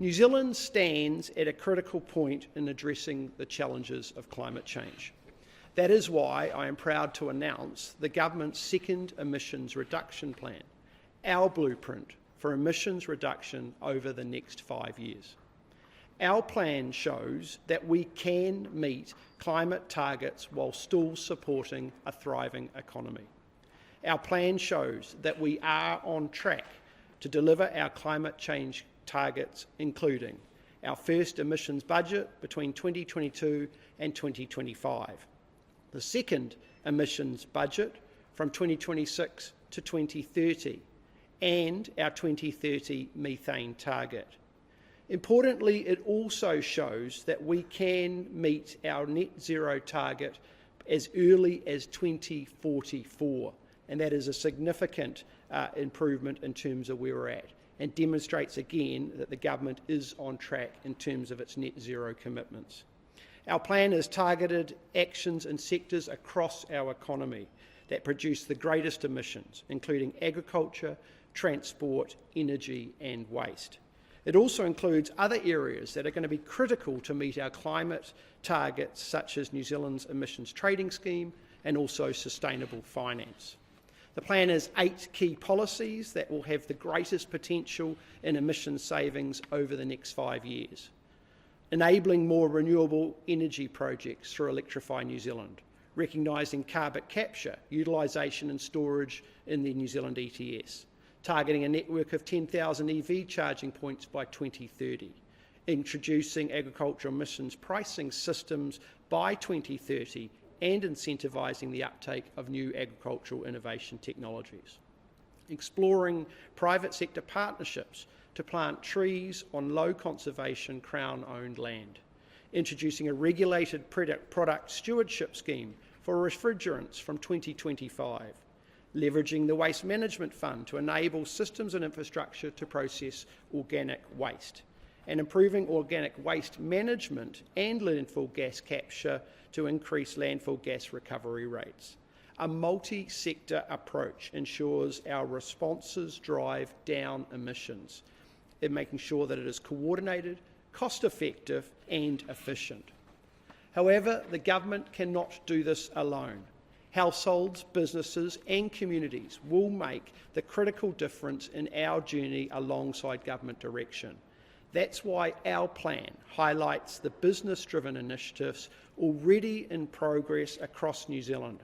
New Zealand stands at a critical point in addressing the challenges of climate change. That is why I am proud to announce the government's second emissions reduction plan, our blueprint for emissions reduction over the next 5 years. Our plan shows that we can meet climate targets while still supporting a thriving economy. Our plan shows that we are on track to deliver our climate change targets, including our first emissions budget between 2022 and 2025, the second emissions budget from 2026 to 2030, and our 2030 methane target. Importantly, it also shows that we can meet our net zero target as early as 2044, and that is a significant improvement in terms of where we're at, and demonstrates again that the government is on track in terms of its net zero commitments. Our plan has targeted actions in sectors across our economy that produce the greatest emissions, including agriculture, transport, energy and waste. It also includes other areas that are going to be critical to meet our climate targets, such as New Zealand's emissions trading scheme and also sustainable finance. The plan has 8 key policies that will have the greatest potential in emissions savings over the next 5 years. Enabling more renewable energy projects through Electrify New Zealand, recognising carbon capture, utilisation and storage in the New Zealand ETS, targeting a network of 10,000 EV charging points by 2030, introducing agricultural emissions pricing systems by 2030 and incentivising the uptake of new agricultural innovation technologies. Exploring private sector partnerships to plant trees on low conservation Crown-owned land. Introducing a regulated product stewardship scheme for refrigerants from 2025. Leveraging the Waste Management Fund to enable systems and infrastructure to process organic waste. And improving organic waste management and landfill gas capture to increase landfill gas recovery rates. A multi-sector approach ensures our responses drive down emissions, in making sure that it is coordinated, cost-effective and efficient. However, the government cannot do this alone. Households, businesses and communities will make the critical difference in our journey alongside government direction. That's why our plan highlights the business-driven initiatives already in progress across New Zealand,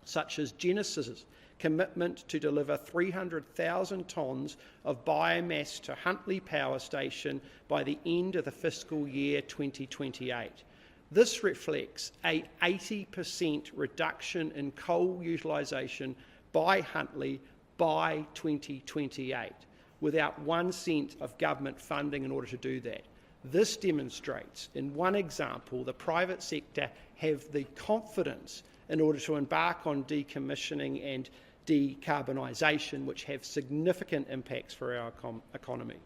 such as Genesis's commitment to deliver 300,000 tonnes of biomass to Huntly Power Station by the end of the fiscal year 2028. This reflects an 80% reduction in coal utilisation by Huntly by 2028. Without 1 cent of government funding in order to do that. This demonstrates, in one example, the private sector have the confidence in order to embark on decommissioning and decarbonisation, which have significant impacts for our economy.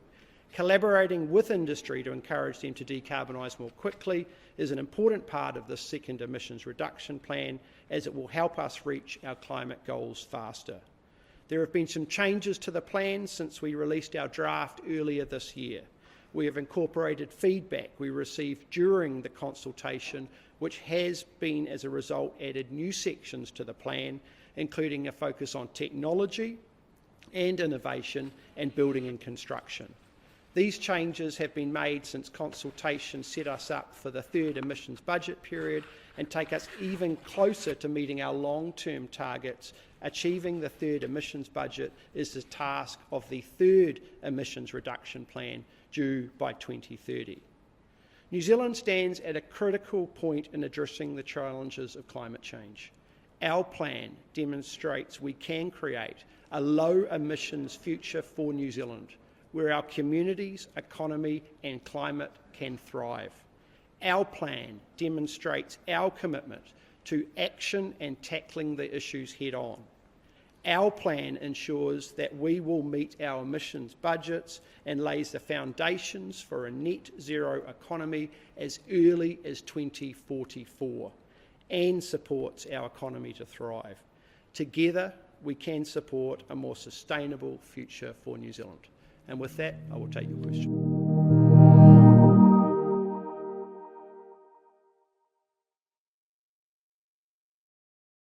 Collaborating with industry to encourage them to decarbonise more quickly is an important part of this second emissions reduction plan, as it will help us reach our climate goals faster. There have been some changes to the plan since we released our draft earlier this year. We have incorporated feedback we received during the consultation, which has been, as a result, added new sections to the plan, including a focus on technology and innovation and building and construction. These changes have been made since consultation set us up for the third emissions budget period and take us even closer to meeting our long-term targets. Achieving the third emissions budget is the task of the third emissions reduction plan due by 2030. New Zealand stands at a critical point in addressing the challenges of climate change. Our plan demonstrates we can create a low emissions future for New Zealand, where our communities, economy and climate can thrive. Our plan demonstrates our commitment to action and tackling the issues head on. Our plan ensures that we will meet our emissions budgets and lays the foundations for a net zero economy as early as 2044 and supports our economy to thrive. Together, we can support a more sustainable future for New Zealand. And with that, I will take your question.